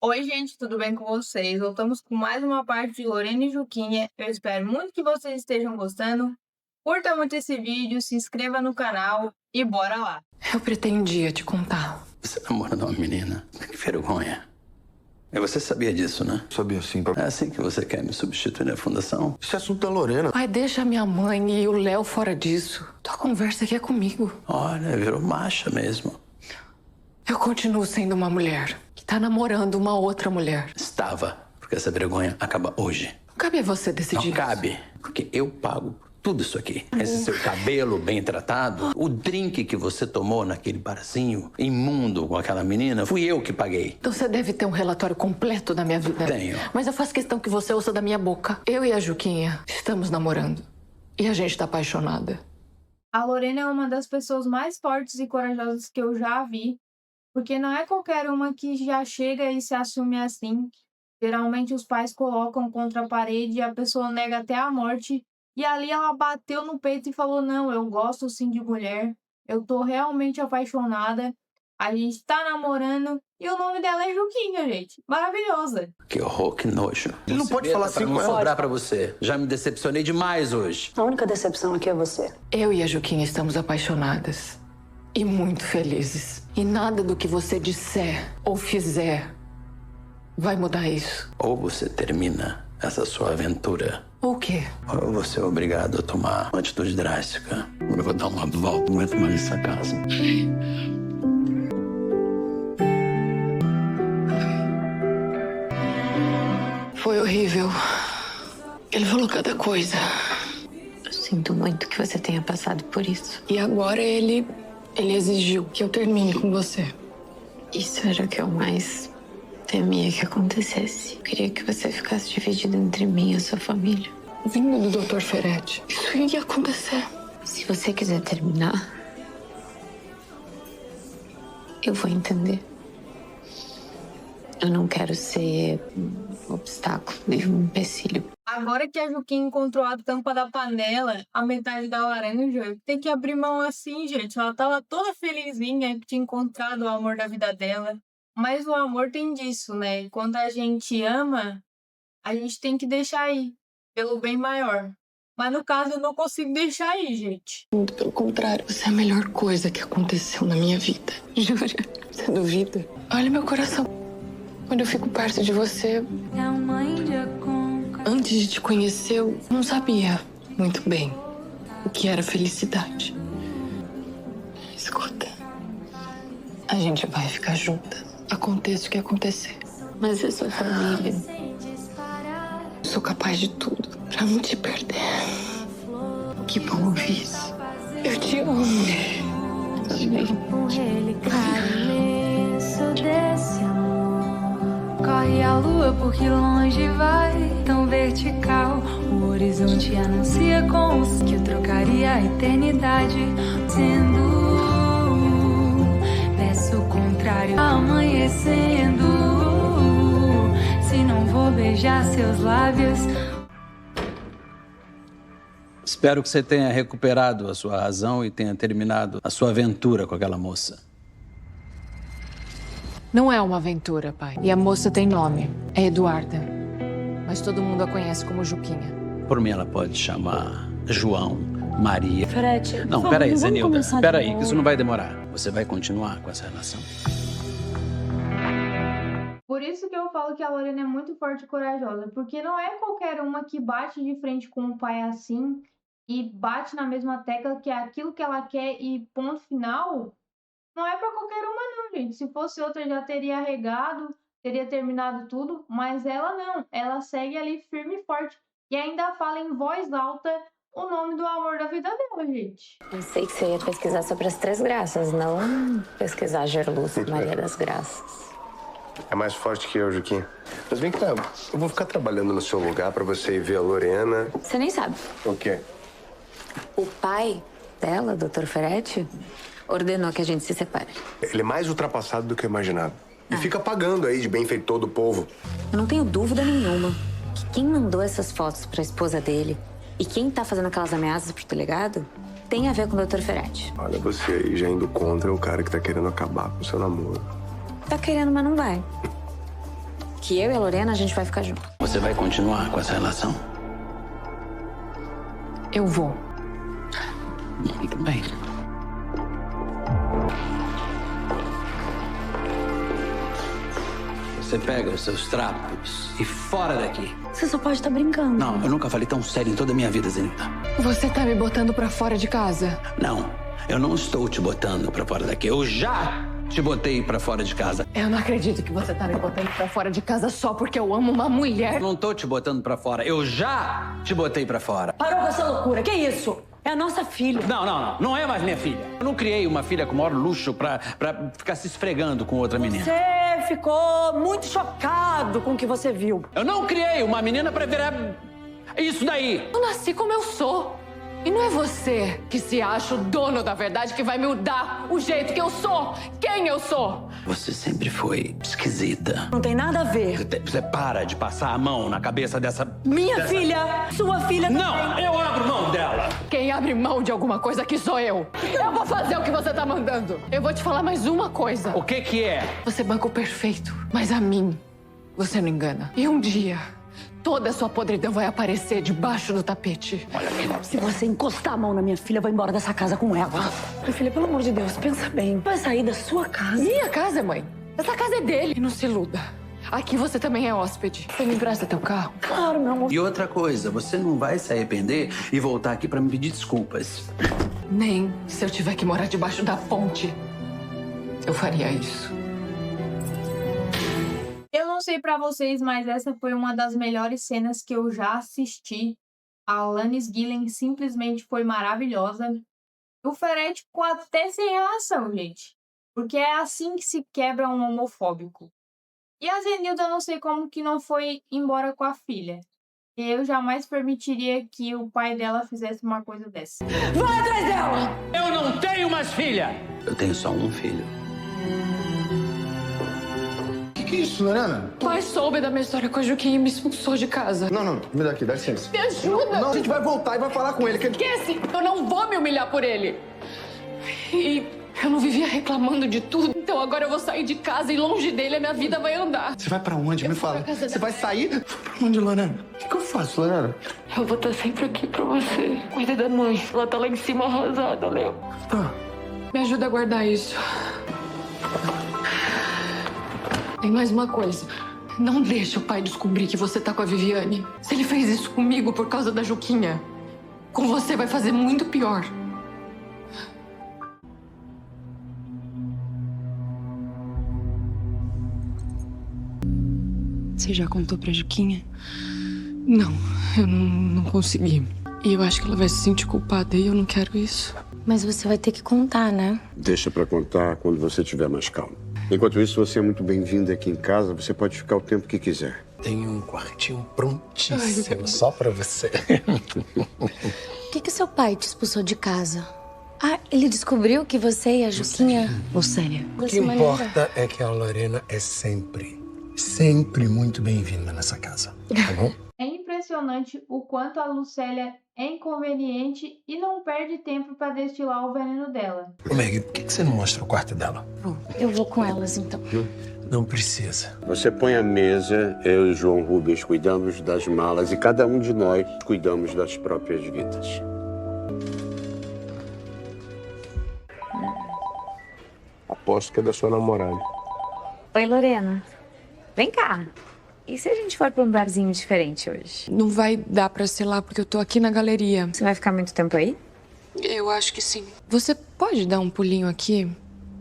Oi, gente, tudo bem com vocês? Voltamos com mais uma parte de Lorena e Juquinha. Eu espero muito que vocês estejam gostando. Curta muito esse vídeo, se inscreva no canal e bora lá. Eu pretendia te contar. Você namora uma menina? Que vergonha. E você sabia disso, né? Sabia sim. É assim que você quer me substituir na fundação? Esse assunto da Lorena. Pai, deixa minha mãe e o Léo fora disso. Tua conversa aqui é comigo. Olha, virou macha mesmo. Eu continuo sendo uma mulher que tá namorando uma outra mulher. Estava, porque essa vergonha acaba hoje. Não cabe a você decidir. Não cabe, porque eu pago por tudo isso aqui. Esse seu cabelo bem tratado, o drink que você tomou naquele barzinho imundo com aquela menina, fui eu que paguei. Então você deve ter um relatório completo da minha vida. Tenho. Mas eu faço questão que você ouça da minha boca. Eu e a Juquinha estamos namorando. E a gente tá apaixonada. A Lorena é uma das pessoas mais fortes e corajosas que eu já vi, porque não é qualquer uma que já chega e se assume assim. Geralmente os pais colocam contra a parede e a pessoa nega até a morte. E ali ela bateu no peito e falou, não, eu gosto sim de mulher, eu tô realmente apaixonada, a gente tá namorando e o nome dela é Juquinha, gente. Maravilhosa. Que horror, que nojo. Ele não pode falar assim com ela. Sobrar pra você. Já me decepcionei demais hoje. A única decepção aqui é você. Eu e a Juquinha estamos apaixonadas. E muito felizes. E nada do que você disser ou fizer vai mudar isso. Ou você termina essa sua aventura, Ou o quê? ou você é obrigado a tomar uma atitude drástica. Eu vou dar uma volta, não aguento mais nessa casa. Foi horrível. Ele falou cada coisa. Eu sinto muito que você tenha passado por isso. E agora ele exigiu que eu termine com você. Isso era o que eu mais temia que acontecesse. Eu queria que você ficasse dividido entre mim e a sua família. Vindo do Dr. Ferretti, isso ia acontecer. Se você quiser terminar, eu vou entender. Eu não quero ser um obstáculo e um empecilho. Agora que a Juquinha encontrou a tampa da panela, a metade da laranja, tem que abrir mão assim, gente. Ela tava toda felizinha que tinha encontrado o amor da vida dela. Mas o amor tem disso, né? Quando a gente ama, a gente tem que deixar ir, pelo bem maior. Mas no caso, eu não consigo deixar ir, gente. Muito pelo contrário, você é a melhor coisa que aconteceu na minha vida. Jura? Você duvida? Olha meu coração. Quando eu fico perto de você, antes de te conhecer, eu não sabia muito bem o que era felicidade. Escuta, a gente vai ficar juntas, aconteça o que acontecer. Mas é sua família. Eu sou capaz de tudo pra não te perder. Que bom ouvir isso. Eu te amo. Também. Um relicário desse amor. Corre a lua porque longe vai, tão vertical. O horizonte anuncia com os que eu trocaria a eternidade. Sendo, peço o contrário, amanhecendo. Se não vou beijar seus lábios. Espero que você tenha recuperado a sua razão e tenha terminado a sua aventura com aquela moça. Não é uma aventura, pai. E a moça tem nome. É Eduarda. Mas todo mundo a conhece como Juquinha. Por mim, ela pode chamar João, Maria. Ferretti, Não, por peraí, favor, vamos Zenilda. começar de Peraí, novo. que isso não vai demorar. Você vai continuar com essa relação. Por isso que eu falo que a Lorena é muito forte e corajosa. Porque não é qualquer uma que bate de frente com o pai assim e bate na mesma tecla que é aquilo que ela quer e ponto final. Não é pra qualquer uma não, gente. Se fosse outra já teria arregado, teria terminado tudo, mas ela não. Ela segue ali firme e forte e ainda fala em voz alta o nome do amor da vida dela, gente. Pensei que você ia pesquisar sobre as Três Graças, não pesquisar Gerlúcia Maria das Graças. É mais forte que eu, Juquinha. Mas vem cá, eu vou ficar trabalhando no seu lugar pra você ir ver a Lorena. Você nem sabe. O quê? O pai dela, Dr. Ferretti, ordenou que a gente se separe. Ele é mais ultrapassado do que eu imaginava. E fica pagando aí de benfeitor do povo. Eu não tenho dúvida nenhuma que quem mandou essas fotos pra esposa dele e quem tá fazendo aquelas ameaças pro delegado tem a ver com o Dr. Ferretti. Olha você aí já indo contra o cara que tá querendo acabar com o seu namoro. Tá querendo, mas não vai. que eu e a Lorena, a gente vai ficar junto. Você vai continuar com essa relação? Eu vou. Muito bem. Você pega os seus trapos e fora daqui. Você só pode estar brincando. Não, eu nunca falei tão sério em toda a minha vida, Zenilda. Você tá me botando pra fora de casa? Não, eu não estou te botando pra fora daqui. Eu já te botei pra fora de casa. Eu não acredito que você tá me botando pra fora de casa só porque eu amo uma mulher. Eu não tô te botando pra fora. Eu já te botei pra fora. Parou com essa loucura, que isso? É a nossa filha. Não é mais minha filha. Eu não criei uma filha com o maior luxo pra ficar se esfregando com outra menina. Você ficou muito chocado com o que você viu. Eu não criei uma menina pra virar isso daí. Eu nasci como eu sou. E não é você que se acha o dono da verdade que vai me mudar o jeito que eu sou, quem eu sou. Você sempre foi esquisita. Não tem nada a ver. Você para de passar a mão na cabeça dessa... Minha filha, sua filha também. Não, eu abro mão dela. Quem abre mão de alguma coisa aqui sou eu. Eu vou fazer o que você tá mandando. Eu vou te falar mais uma coisa. O que é? Você banca o perfeito, mas a mim você não engana. E um dia, toda a sua podridão vai aparecer debaixo do tapete. Olha aqui. Se você encostar a mão na minha filha, eu vou embora dessa casa com ela. Minha filha, pelo amor de Deus, pensa bem. Vai sair da sua casa. Minha casa, mãe. Essa casa é dele. E não se iluda. Aqui você também é hóspede. Você me empresta teu carro? Claro, meu amor. E outra coisa, você não vai se arrepender e voltar aqui pra me pedir desculpas. Nem se eu tiver que morar debaixo da ponte, eu faria isso. Eu não sei pra vocês, mas essa foi uma das melhores cenas que eu já assisti. A Alanis Gillen simplesmente foi maravilhosa. O Ferret ficou até sem reação, gente. Porque é assim que se quebra um homofóbico. E a Zenilda, eu não sei como que não foi embora com a filha. Eu jamais permitiria que o pai dela fizesse uma coisa dessa. Vai atrás dela! Eu não tenho mais filha! Eu tenho só um filho. Que isso, Lorena? O pai soube da minha história com a Juquinha e me expulsou de casa. Não, me dá aqui, dá licença. Me ajuda! Não, a gente vai voltar e vai falar com ele. Esquece! Eu não vou me humilhar por ele. E eu não vivia reclamando de tudo. Então agora eu vou sair de casa e longe dele a minha vida vai andar. Você vai pra onde? Me fala. Você vai sair? Pra onde, Lorena? O que eu faço, Lorena? Eu vou estar sempre aqui pra você. Cuida da mãe. Ela tá lá em cima arrasada, Léo. Tá. Me ajuda a guardar isso. Tem mais uma coisa. Não deixa o pai descobrir que você tá com a Viviane. Se ele fez isso comigo por causa da Juquinha, com você vai fazer muito pior. Você já contou pra Juquinha? Não, eu não consegui. E eu acho que ela vai se sentir culpada e eu não quero isso. Mas você vai ter que contar, né? Deixa pra contar quando você estiver mais calmo. Enquanto isso, você é muito bem-vinda aqui em casa. Você pode ficar o tempo que quiser. Tem um quartinho prontíssimo só pra você. Por que seu pai te expulsou de casa? Ah, ele descobriu que você e a Juquinha... Lucélia. O que importa é que a Lorena é sempre muito bem-vinda nessa casa, tá bom? É impressionante o quanto a Lucélia é inconveniente e não perde tempo para destilar o veneno dela. Ô, Meg, por que você não mostra o quarto dela? Eu vou com elas, então. Não precisa. Você põe a mesa, eu e João Rubens cuidamos das malas e cada um de nós cuidamos das próprias vidas. Aposto que é da sua namorada. Oi, Lorena. Vem cá. E se a gente for pra um barzinho diferente hoje? Não vai dar pra ser lá porque eu tô aqui na galeria. Você vai ficar muito tempo aí? Eu acho que sim. Você pode dar um pulinho aqui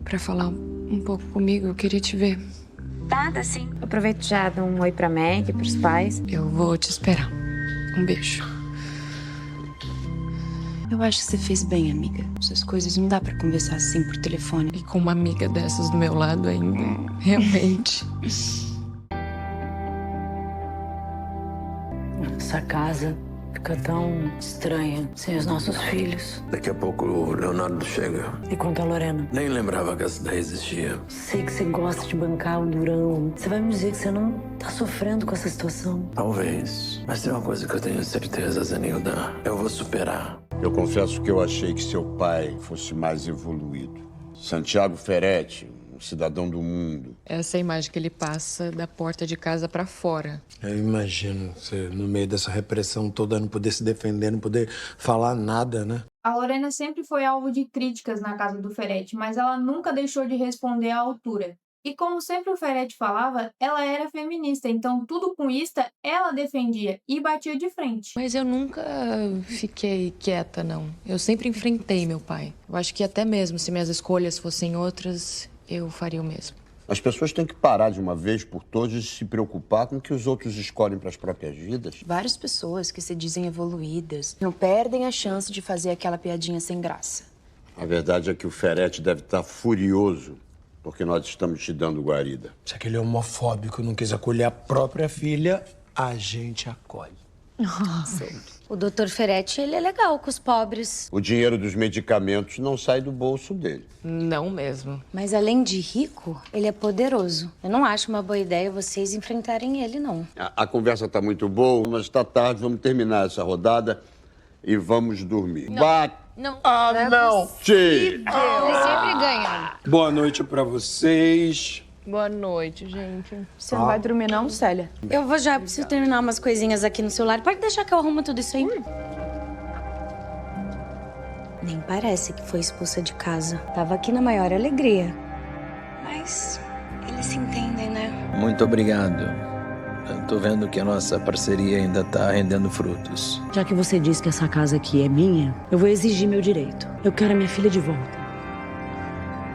pra falar um pouco comigo? Eu queria te ver. Dá sim. Aproveito já, dou um oi pra Meg, pros pais. Eu vou te esperar. Um beijo. Eu acho que você fez bem, amiga. Essas coisas não dá pra conversar assim por telefone. E com uma amiga dessas do meu lado ainda. Realmente. Essa casa fica tão estranha sem os nossos filhos. Daqui a pouco o Leonardo chega. E quanto a Lorena? Nem lembrava que essa ideia existia. Sei que você gosta de bancar um durão. Você vai me dizer que você não tá sofrendo com essa situação? Talvez. Mas tem uma coisa que eu tenho certeza, Zenilda. Eu vou superar. Eu confesso que eu achei que seu pai fosse mais evoluído. Santiago Ferretti, um cidadão do mundo. Essa é a imagem que ele passa da porta de casa pra fora. Eu imagino você, no meio dessa repressão toda, não poder se defender, não poder falar nada, né? A Lorena sempre foi alvo de críticas na casa do Ferretti, mas ela nunca deixou de responder à altura. E como sempre o Ferretti falava, ela era feminista, então tudo com Ista ela defendia e batia de frente. Mas eu nunca fiquei quieta, não. Eu sempre enfrentei meu pai. Eu acho que até mesmo se minhas escolhas fossem outras, eu faria o mesmo. As pessoas têm que parar de uma vez por todas de se preocupar com o que os outros escolhem para as próprias vidas. Várias pessoas que se dizem evoluídas não perdem a chance de fazer aquela piadinha sem graça. A verdade é que o Ferretti deve estar furioso porque nós estamos te dando guarida. Se aquele homofóbico não quis acolher a própria filha, a gente acolhe. O Dr. Ferretti, ele é legal com os pobres. O dinheiro dos medicamentos não sai do bolso dele. Não mesmo. Mas além de rico, ele é poderoso. Eu não acho uma boa ideia vocês enfrentarem ele, não. A conversa está muito boa, mas está tarde. Vamos terminar essa rodada e vamos dormir. Não. Não! Ele sempre ganha. Boa noite pra vocês. Boa noite, gente. Você não vai dormir não, Célia? Eu vou já, preciso terminar umas coisinhas aqui no celular. Pode deixar que eu arrumo tudo isso aí. Nem parece que foi expulsa de casa. Tava aqui na maior alegria. Mas eles se entendem, né? Muito obrigado. Eu tô vendo que a nossa parceria ainda tá rendendo frutos. Já que você disse que essa casa aqui é minha, eu vou exigir meu direito. Eu quero a minha filha de volta.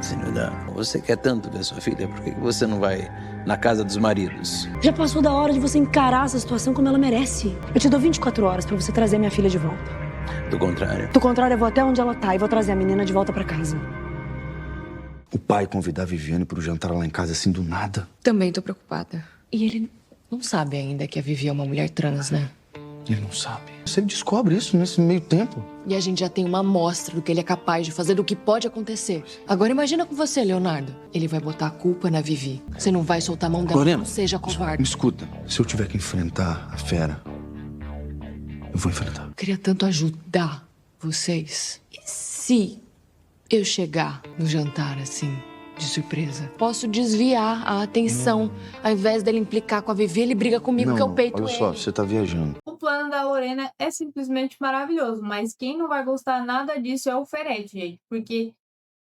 Sinilda, você quer tanto ver sua filha, por que você não vai na casa dos maridos? Já passou da hora de você encarar essa situação como ela merece. Eu te dou 24 horas pra você trazer minha filha de volta. Do contrário. Do contrário, eu vou até onde ela tá e vou trazer a menina de volta pra casa. O pai convidar a Viviane pro jantar lá em casa assim do nada. Também tô preocupada. E ele não sabe ainda que a Vivi é uma mulher trans, né? Ele não sabe. Você descobre isso nesse meio tempo. E a gente já tem uma amostra do que ele é capaz de fazer, do que pode acontecer. Agora imagina com você, Leonardo. Ele vai botar a culpa na Vivi. Você não vai soltar a mão dela, Lorena, não seja covarde. Me escuta, se eu tiver que enfrentar a fera, eu vou enfrentar. Eu queria tanto ajudar vocês. E se eu chegar no jantar assim, de surpresa? Posso desviar a atenção. Ao invés dele implicar com a Vivi, ele briga comigo que eu peito olha ele. só, você tá viajando. O plano da Lorena é simplesmente maravilhoso, mas quem não vai gostar nada disso é o Ferretti, gente. Porque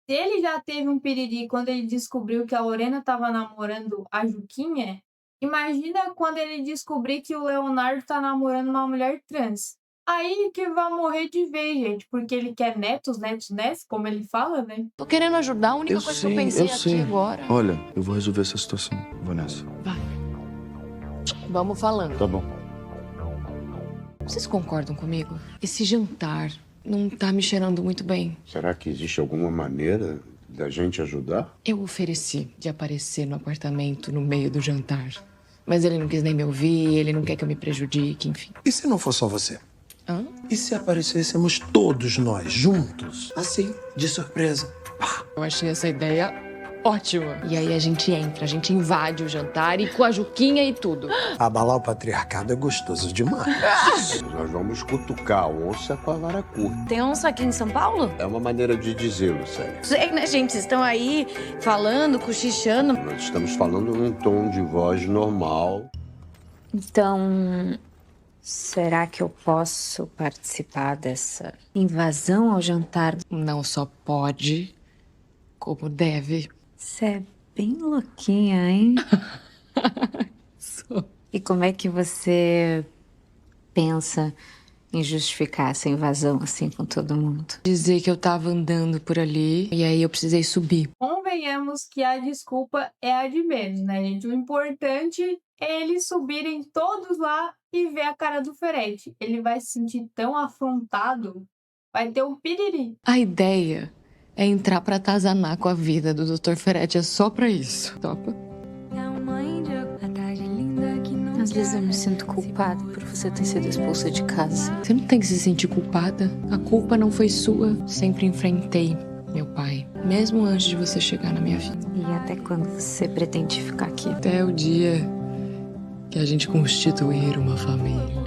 se ele já teve um piriri quando ele descobriu que a Lorena estava namorando a Juquinha, imagina quando ele descobrir que o Leonardo tá namorando uma mulher trans. Aí que vai morrer de vez, gente, porque ele quer netos, como ele fala, né? Tô querendo ajudar, a única coisa que eu pensei aqui agora. Olha, eu vou resolver essa situação. Vou nessa. Vai. Vamos falando. Tá bom. Vocês concordam comigo? Esse jantar não tá me cheirando muito bem. Será que existe alguma maneira da gente ajudar? Eu ofereci de aparecer no apartamento no meio do jantar. Mas ele não quis nem me ouvir, ele não quer que eu me prejudique, enfim. E se não for só você? Hã? E se aparecêssemos todos nós juntos? Assim, de surpresa. Eu achei essa ideia ótima. E aí a gente entra, a gente invade o jantar e com a Juquinha e tudo. Abalar o patriarcado é gostoso demais. Nós vamos cutucar a onça com a vara curta. Tem onça aqui em São Paulo? É uma maneira de dizê-lo, Célia. Sei, né, gente? Vocês estão aí falando, cochichando. Nós estamos falando num tom de voz normal. Então, será que eu posso participar dessa invasão ao jantar? Não só pode, como deve. Você é bem louquinha, hein? Sou. E como é que você pensa em justificar essa invasão assim com todo mundo? Dizer que eu tava andando por ali e aí eu precisei subir. Convenhamos que a desculpa é a de menos, né, gente? O importante é eles subirem todos lá e ver a cara do Ferretti. Ele vai se sentir tão afrontado, vai ter um piriri. A ideia é entrar pra atazanar com a vida do Dr. Ferretti, é só pra isso. Topa? Às vezes eu me sinto culpada por você ter sido expulsa de casa. Você não tem que se sentir culpada. A culpa não foi sua. Sempre enfrentei meu pai, mesmo antes de você chegar na minha vida. E até quando você pretende ficar aqui? Até o dia que a gente constituir uma família.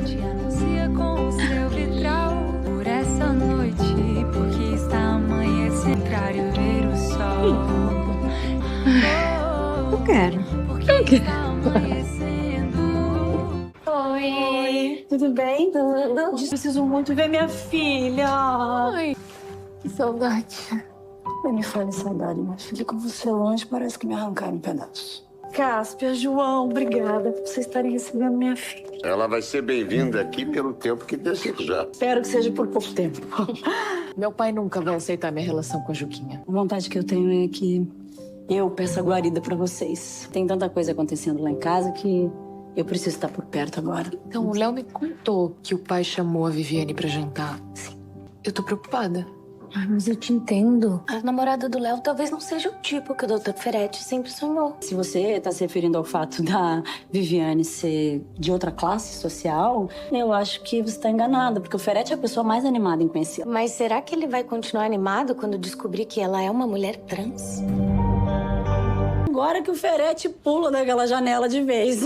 Te anuncia com o seu vitral por essa noite, porque Eu quero. Eu quero. Oi. Tudo bem? Tudo? Preciso muito ver minha filha. Ai, que saudade. Nem me fale saudade, minha filha. Com você longe, parece que me arrancaram um pedaço. Cáspia, João, obrigada por vocês estarem recebendo minha filha. Ela vai ser bem-vinda aqui pelo tempo que desejar. Espero que seja por pouco tempo. Meu pai nunca vai aceitar minha relação com a Juquinha. A vontade que eu tenho é que eu peça guarida pra vocês. Tem tanta coisa acontecendo lá em casa que eu preciso estar por perto agora. Então, o Léo me contou que o pai chamou a Viviane pra jantar. Sim. Eu tô preocupada. Ai, mas eu te entendo. A namorada do Léo talvez não seja o tipo que o Dr. Ferretti sempre sonhou. Se você tá se referindo ao fato da Viviane ser de outra classe social, eu acho que você tá enganada, porque o Ferretti é a pessoa mais animada em conhecê-la. Mas será que ele vai continuar animado quando descobrir que ela é uma mulher trans? Agora que o Ferretti pula daquela janela de vez.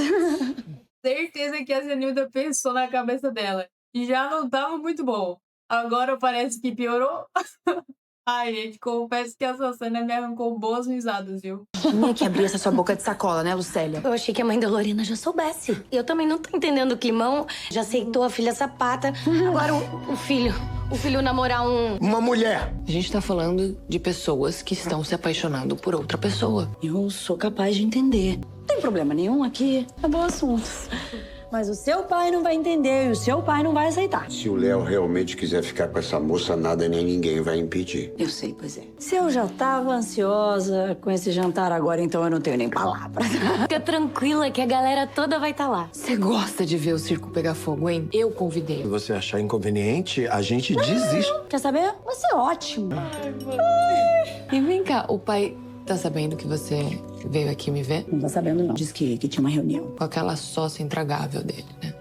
Certeza que a Zenilda pensou na cabeça dela. E já não tava muito bom. Agora parece que piorou. Ai, gente, confesso que essa cena me arrancou boas risadas, viu? Tinha que abrir essa sua boca de sacola, né, Lucélia? Eu achei que a mãe da Lorena já soubesse. Eu também não tô entendendo o climão. Já aceitou a filha sapata. Agora o filho namorar uma mulher. A gente tá falando de pessoas que estão se apaixonando por outra pessoa. Eu sou capaz de entender. Não tem problema nenhum aqui. É bom assunto. Mas o seu pai não vai entender e o seu pai não vai aceitar. Se o Léo realmente quiser ficar com essa moça, nada nem ninguém vai impedir. Eu sei, pois é. Se eu já tava ansiosa com esse jantar agora, então eu não tenho nem palavra. Fica tranquila que a galera toda vai estar lá. Você gosta de ver o circo pegar fogo, hein? Eu convidei. Se você achar inconveniente, a gente desiste. Quer saber? Vai ser ótimo. E vem cá, o pai tá sabendo que você veio aqui me ver? Não tá sabendo, não. Diz que tinha uma reunião. Com aquela sócia intragável dele, né?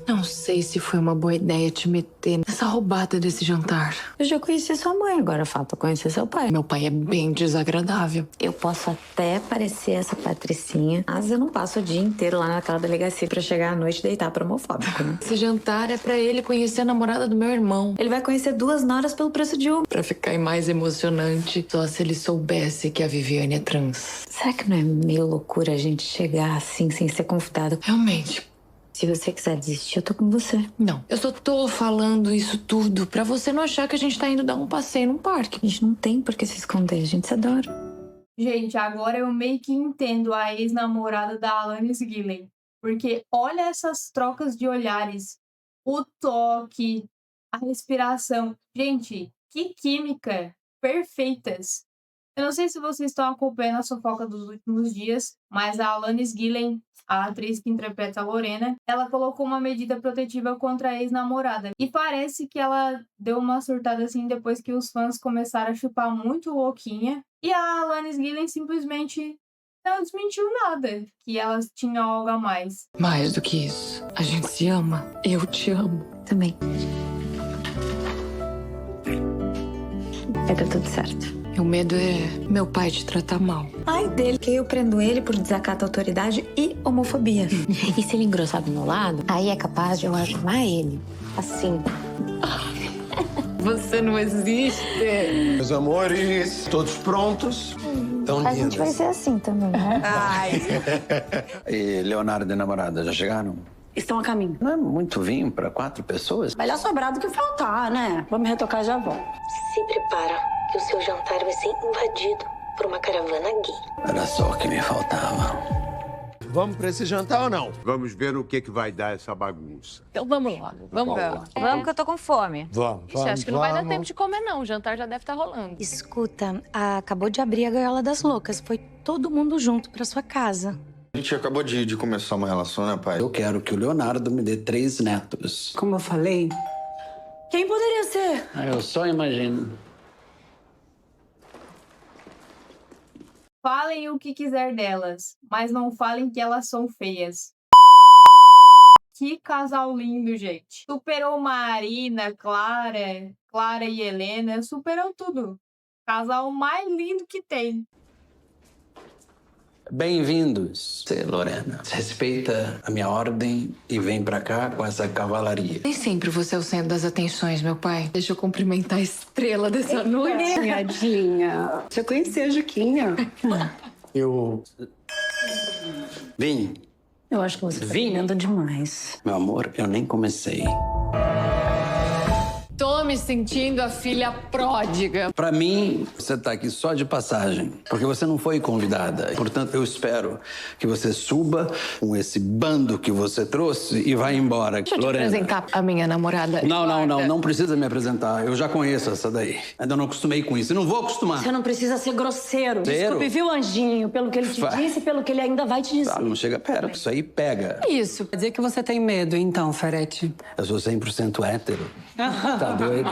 Não sei se foi uma boa ideia te meter nessa roubada desse jantar. Eu já conheci sua mãe, agora falta conhecer seu pai. Meu pai é bem desagradável. Eu posso até parecer essa patricinha, mas eu não passo o dia inteiro lá naquela delegacia pra chegar à noite e deitar pro homofóbico, né? Esse jantar é pra ele conhecer a namorada do meu irmão. Ele vai conhecer 2 noras pelo preço de uma. Pra ficar mais emocionante, só se ele soubesse que a Viviane é trans. Será que não é meio loucura a gente chegar assim, sem ser convidado? Realmente. Se você quiser desistir, eu tô com você. Não, eu só tô falando isso tudo pra você não achar que a gente tá indo dar um passeio num parque. A gente não tem por que se esconder, a gente se adora. Gente, agora eu meio que entendo a ex-namorada da Alanis Gillen. Porque olha essas trocas de olhares. O toque, a respiração. Gente, que química perfeitas. Eu não sei se vocês estão acompanhando a fofoca dos últimos dias, mas a Alanis Gillen, a atriz que interpreta a Lorena, ela colocou uma medida protetiva contra a ex-namorada. E parece que ela deu uma surtada assim depois que os fãs começaram a chipar muito louquinha. E a Alanis Gillen simplesmente não desmentiu nada, que elas tinham algo a mais. Mais do que isso, a gente se ama. Eu te amo. Também. Vai dar tudo certo. O medo é meu pai te tratar mal. Ai dele, que eu prendo ele por desacato à autoridade e homofobia. E se ele engrossar do meu lado, aí é capaz de eu ajudar ele. Assim. Você não existe. Meus amores, todos prontos? Tão lindos. A gente vai ser assim também, né? Ai. E Leonardo e namorada, já chegaram? Estão a caminho. Não é muito vinho para 4 pessoas? Melhor sobrar do que faltar, né? Vou me retocar e já volto. Se prepara, que o seu jantar vai ser invadido por uma caravana gay. Era só o que me faltava. Vamos pra esse jantar ou não? Vamos ver o que vai dar essa bagunça. Então vamos logo, vamos lá. Vamos que eu tô com fome. Vamos, Ixi, acho que não vai dar tempo de comer, não. O jantar já deve estar rolando. Escuta, acabou de abrir a Gaiola das Loucas. Foi todo mundo junto pra sua casa. A gente acabou de começar uma relação, né, pai? Eu quero que o Leonardo me dê 3 netos. Como eu falei, quem poderia ser? Eu só imagino. Falem o que quiser delas, mas não falem que elas são feias. Que casal lindo, gente. Superou Marina, Clara e Helena. Superou tudo. Casal mais lindo que tem. Bem-vindos. Você, Lorena, respeita a minha ordem e vem pra cá com essa cavalaria. Nem sempre você é o centro das atenções, meu pai. Deixa eu cumprimentar a estrela dessa noite. Piadinha. Deixa eu conhecer a Juquinha. Eu... Vim. Eu acho que você tá bebendo demais. Meu amor, eu nem comecei. Tô me sentindo a filha pródiga. Pra mim, você tá aqui só de passagem, porque você não foi convidada. Portanto, eu espero que você suba com esse bando que você trouxe e vá embora. Deixa eu te Lorena. apresentar a minha namorada. Não precisa me apresentar. Eu já conheço essa daí. Ainda não acostumei com isso e não vou acostumar. Você não precisa ser grosseiro. Desculpe, viu, Anjinho? Pelo que ele te disse e pelo que ele ainda vai te dizer. Tá, não chega perto, isso aí pega. Isso. Quer dizer que você tem medo, então, Ferete? Eu sou 100% hétero. Tá doido?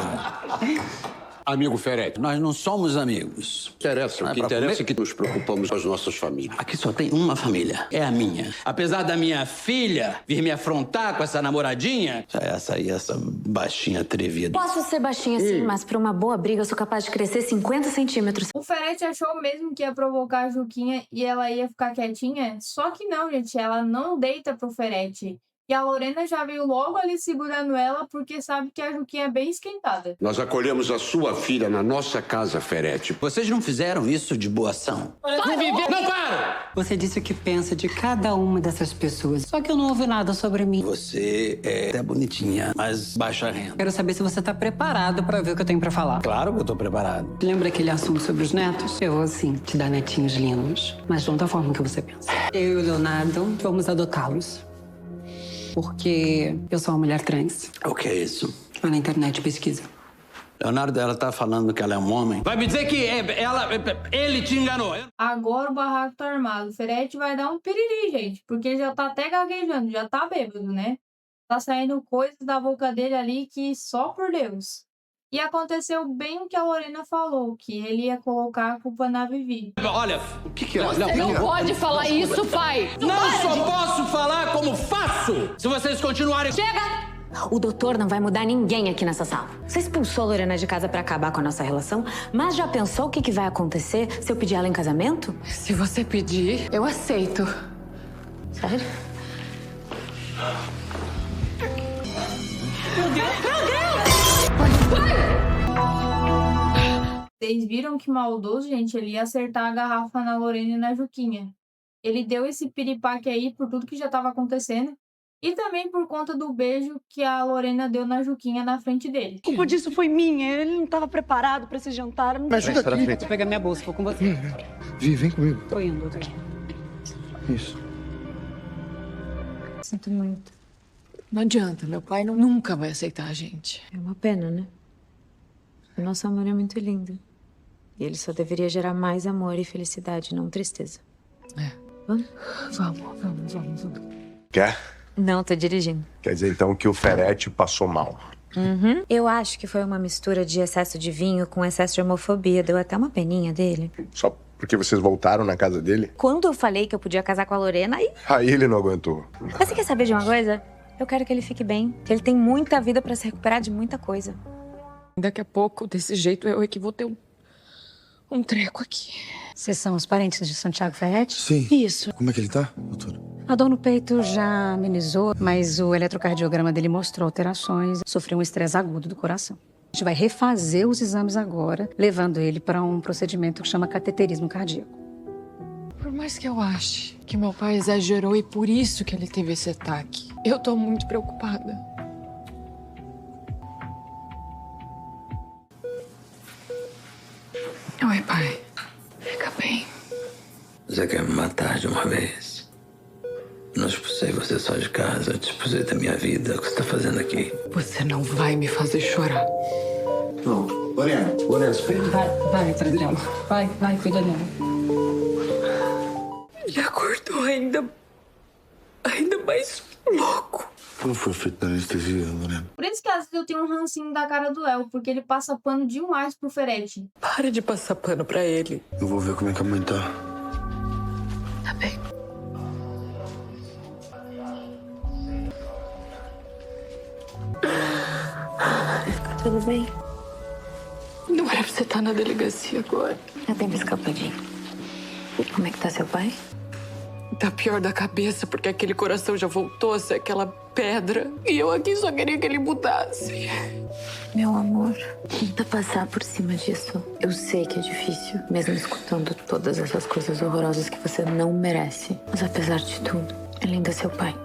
Amigo Ferete. Nós não somos amigos. Interessa. O que interessa é que nos preocupamos com as nossas famílias. Aqui só tem uma família. É a minha. Apesar da minha filha vir me afrontar com essa namoradinha, essa baixinha atrevida. Posso ser baixinha sim, mas pra uma boa briga eu sou capaz de crescer 50 centímetros. O Ferete achou mesmo que ia provocar a Juquinha e ela ia ficar quietinha? Só que não, gente. Ela não deita pro Ferete. E a Lorena já veio logo ali segurando ela porque sabe que a Juquinha é bem esquentada. Nós acolhemos a sua filha na nossa casa, Ferete. Vocês não fizeram isso de boa ação? Não para! Você disse o que pensa de cada uma dessas pessoas. Só que eu não ouvi nada sobre mim. Você é até bonitinha, mas baixa renda. Quero saber se você tá preparado pra ver o que eu tenho pra falar. Claro que eu tô preparado. Lembra aquele assunto sobre os netos? Eu vou, sim, te dar netinhos lindos. Mas não da forma que você pensa. Eu e o Leonardo vamos adotá-los. Porque eu sou uma mulher trans. O que é isso? Vai na internet, pesquisa. Leonardo, ela tá falando que ela é um homem. Vai me dizer que ele te enganou. Agora o barraco tá armado. O Ferete vai dar um piriri, gente. Porque já tá até gaguejando, já tá bêbado, né? Tá saindo coisas da boca dele ali que só por Deus. E aconteceu bem o que a Lorena falou, que ele ia colocar a culpa na Vivi. Olha, o que é? Você não pode falar isso, pai! Não só posso falar como faço! Se vocês continuarem... Chega! O doutor não vai mudar ninguém aqui nessa sala. Você expulsou a Lorena de casa pra acabar com a nossa relação, mas já pensou o que vai acontecer se eu pedir ela em casamento? Se você pedir, eu aceito. Sério? Meu Deus! Vocês viram que maldoso, gente? Ele ia acertar a garrafa na Lorena e na Juquinha. Ele deu esse piripaque aí por tudo que já tava acontecendo. E também por conta do beijo que a Lorena deu na Juquinha na frente dele. A culpa disso foi minha. Ele não estava preparado para esse jantar. Me ajuda aqui. Vou pegar minha bolsa, vou com você. Vi, vem comigo. Tô indo. Isso. Sinto muito. Não adianta, meu pai nunca vai aceitar a gente. É uma pena, né? O nosso amor é muito lindo. E ele só deveria gerar mais amor e felicidade, não tristeza. É. Vamos? Vamos. Quer? Não, tô dirigindo. Quer dizer, então, que o Ferete passou mal. Uhum. Eu acho que foi uma mistura de excesso de vinho com excesso de homofobia. Deu até uma peninha dele. Só porque vocês voltaram na casa dele? Quando eu falei que eu podia casar com a Lorena, aí... Aí ele não aguentou. Mas você quer saber de uma coisa? Eu quero que ele fique bem. Que ele tem muita vida pra se recuperar de muita coisa. Daqui a pouco, desse jeito, eu é que vou ter um treco aqui. Vocês são os parentes de Santiago Ferretti? Sim. Isso. Como é que ele tá, doutor? A dor no peito já amenizou, mas o eletrocardiograma dele mostrou alterações. Sofreu um estresse agudo do coração. A gente vai refazer os exames agora, levando ele para um procedimento que chama cateterismo cardíaco. Por mais que eu ache que meu pai exagerou e por isso que ele teve esse ataque, eu tô muito preocupada. Oi, pai. Fica bem. Você quer me matar de uma vez? Não expulsei você só de casa, eu te expulsei da minha vida. O que você tá fazendo aqui? Você não vai me fazer chorar. Não, Lorena, espera. Vai, atrás dela. Vai, cuida dela. Ele acordou ainda mais louco. Como foi feito na anestesia, Lorena? Por isso que às vezes eu tenho um rancinho da cara do El, porque ele passa pano demais pro Ferete. Para de passar pano pra ele. Eu vou ver como é que a mãe tá. Tá bem. Fica tudo bem. Não era pra você estar na delegacia agora. Já tem escapadinho. E como é que tá seu pai? Tá pior da cabeça, porque aquele coração já voltou a ser aquela pedra. E eu aqui só queria que ele mudasse. Meu amor, tenta passar por cima disso. Eu sei que é difícil, mesmo escutando todas essas coisas horrorosas que você não merece. Mas apesar de tudo, ele ainda é seu pai.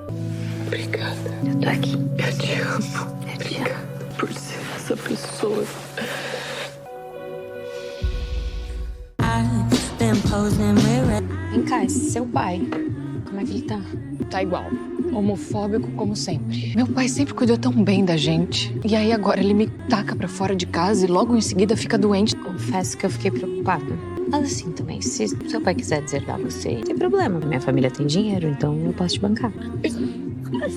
Obrigada. Eu tô aqui. Eu te amo. Obrigada por ser essa pessoa. Vem cá, esse seu pai, como é que ele tá? Tá igual. Homofóbico como sempre. Meu pai sempre cuidou tão bem da gente. E aí agora ele me taca pra fora de casa e logo em seguida fica doente. Confesso que eu fiquei preocupada. Mas assim também, se seu pai quiser deserdar você, não tem problema. Minha família tem dinheiro, então eu posso te bancar.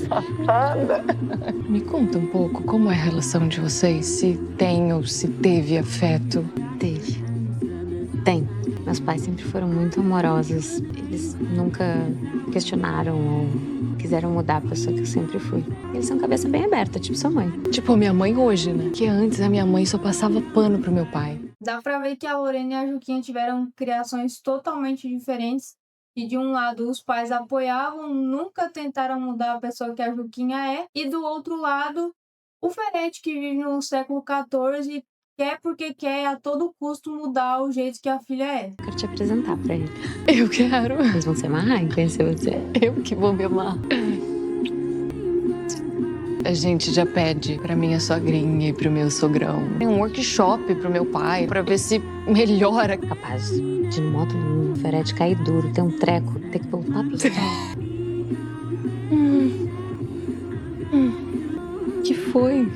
Safada. Me conta um pouco como é a relação de vocês. Se tem ou se teve afeto. Teve. Tem. Meus pais sempre foram muito amorosos. Eles nunca questionaram ou quiseram mudar a pessoa que eu sempre fui. Eles são cabeça bem aberta, tipo sua mãe. Tipo a minha mãe hoje, né? Que antes a minha mãe só passava pano pro meu pai. Dá pra ver que a Lorena e a Juquinha tiveram criações totalmente diferentes. E de um lado os pais apoiavam, nunca tentaram mudar a pessoa que a Juquinha é. E do outro lado, o Ferete que vive no século XIV quer porque quer a todo custo mudar o jeito que a filha é. Quero te apresentar pra ele. Eu quero. Eles vão se amarrar em conhecer você. Eu que vou me amar. A gente já pede pra minha sogrinha e pro meu sogrão. Tem um workshop pro meu pai, pra ver se melhora. Capaz de no moto nenhum, o Ferete cair duro, ter um treco, ter que voltar pro hospital. Que foi?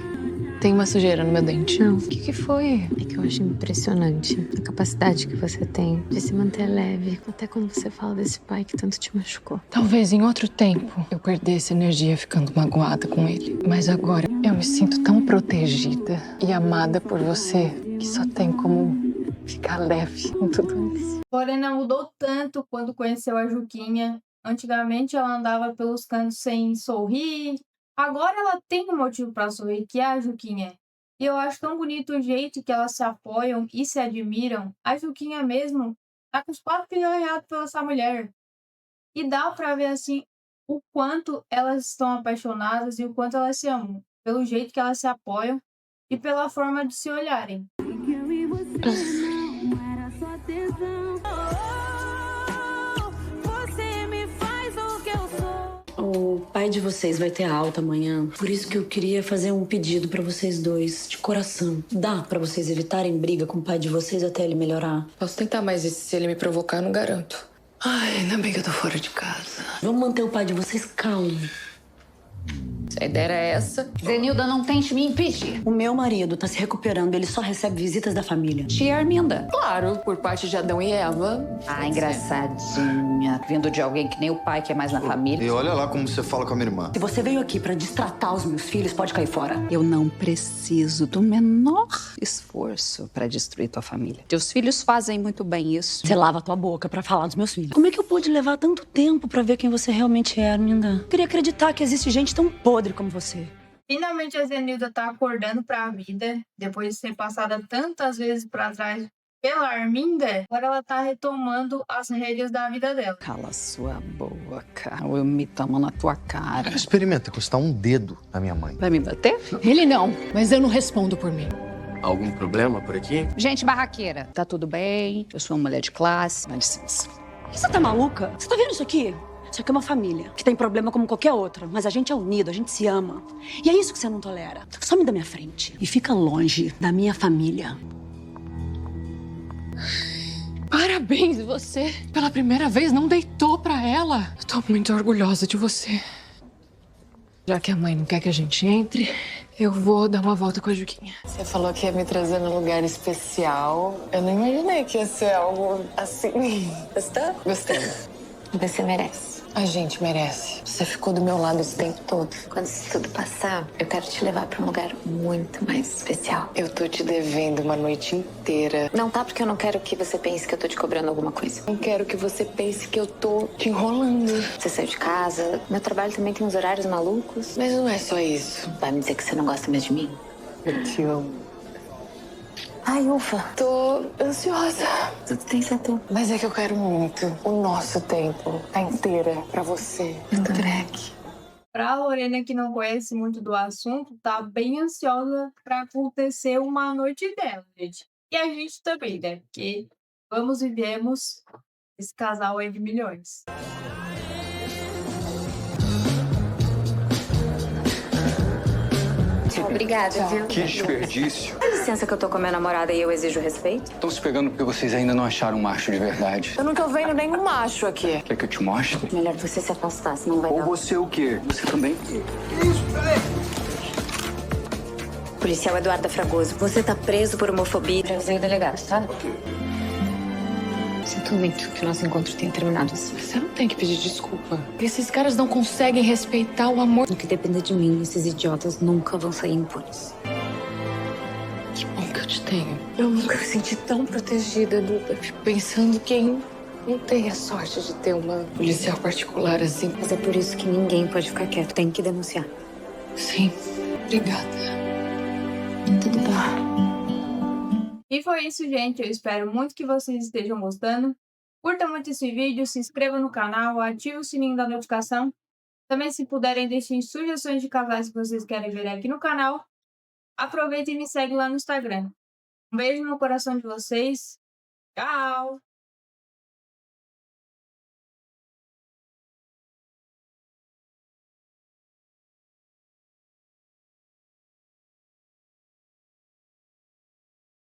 Tem uma sujeira no meu dente. Não. O que foi? É que eu acho impressionante a capacidade que você tem de se manter leve, até quando você fala desse pai que tanto te machucou. Talvez em outro tempo eu perdesse energia ficando magoada com ele. Mas agora eu me sinto tão protegida e amada por você que só tem como ficar leve com tudo isso. Lorena mudou tanto quando conheceu a Juquinha. Antigamente ela andava pelos cantos sem sorrir. Agora ela tem um motivo pra sorrir, que é a Juquinha. E eu acho tão bonito o jeito que elas se apoiam e se admiram. A Juquinha mesmo tá com os 4 filhos arranhados pela essa mulher. E dá pra ver assim o quanto elas estão apaixonadas e o quanto elas se amam. Pelo jeito que elas se apoiam e pela forma de se olharem. O pai de vocês vai ter alta amanhã. Por isso que eu queria fazer um pedido pra vocês dois, de coração. Dá pra vocês evitarem briga com o pai de vocês até ele melhorar? Posso tentar, mas se ele me provocar, não garanto. Ai, ainda bem que eu tô fora de casa. Vamos manter o pai de vocês calmo. Se a ideia era essa... Zenilda, não tente me impedir. O meu marido tá se recuperando, ele só recebe visitas da família. Tia Arminda. Claro, por parte de Adão e Eva. Ah, engraçadinha. Vindo de alguém que nem o pai, que é mais na família. E olha lá como você fala com a minha irmã. Se você veio aqui pra destratar os meus filhos, pode cair fora. Eu não preciso do menor esforço pra destruir tua família. Teus filhos fazem muito bem isso. Você lava a tua boca pra falar dos meus filhos. Como é que eu pude levar tanto tempo pra ver quem você realmente é, Arminda? Queria acreditar que existe gente tão podre como você. Finalmente a Zenilda tá acordando pra vida, depois de ser passada tantas vezes pra trás pela Arminda. Agora ela tá retomando as rédeas da vida dela. Cala sua boca, ou eu me tomo na tua cara. Experimenta custar um dedo na minha mãe. Vai me bater? Ele não, mas eu não respondo por mim. Algum problema por aqui? Gente barraqueira, tá tudo bem? Eu sou uma mulher de classe, dá licença. Você tá maluca? Você tá vendo isso aqui? Isso aqui é uma família que tem problema como qualquer outra, mas a gente é unido, a gente se ama. E é isso que você não tolera. Some da minha frente e fica longe da minha família. Parabéns, você, pela primeira vez, não deitou pra ela. Eu tô muito orgulhosa de você. Já que a mãe não quer que a gente entre, eu vou dar uma volta com a Juquinha. Você falou que ia me trazer num lugar especial. Eu não imaginei que ia ser algo assim. Gostou? Gostei. Você merece. A gente merece. Você ficou do meu lado esse tempo todo. Quando isso tudo passar, eu quero te levar pra um lugar muito mais especial. Eu tô te devendo uma noite inteira. Não tá, porque eu não quero que você pense que eu tô te cobrando alguma coisa. Não quero que você pense que eu tô te enrolando. Você saiu de casa, meu trabalho também tem uns horários malucos. Mas não é só isso. Vai me dizer que você não gosta mais de mim? Eu te amo. Ai, ufa. Tô ansiosa. Tudo tem seu tempo. Mas é que eu quero muito o nosso tempo. A inteira pra você. Entregue. Pra Lorena, que não conhece muito do assunto, tá bem ansiosa pra acontecer uma noite dela, gente. E a gente também, né? Porque vamos e viemos esse casal aí de milhões. Obrigada, viu? Que desperdício. Dá licença que eu tô com a minha namorada e eu exijo respeito? Estão se pegando porque vocês ainda não acharam um macho de verdade. Eu não tô vendo nenhum macho aqui. Quer que eu te mostre? Melhor você se afastar, senão vai Ou dar... você o quê? Você também? Policial Eduarda Fragoso, você tá preso por homofobia. Já avisei o delegado, tá? Sinto muito que o nosso encontro tenha terminado assim. Você não tem que pedir desculpa. Esses caras não conseguem respeitar o amor. No que depender de mim, esses idiotas nunca vão sair impunes. Que bom que eu te tenho. Eu nunca me senti tão protegida, Duda. Fico pensando quem não tem a sorte de ter uma policial particular assim. Mas é por isso que ninguém pode ficar quieto. Tem que denunciar. Sim. Obrigada. Tudo bem. E foi isso, gente. Eu espero muito que vocês estejam gostando. Curta muito esse vídeo, se inscreva no canal, ative o sininho da notificação. Também, se puderem, deixem sugestões de casais que vocês querem ver aqui no canal. Aproveita e me segue lá no Instagram. Um beijo no coração de vocês. Tchau!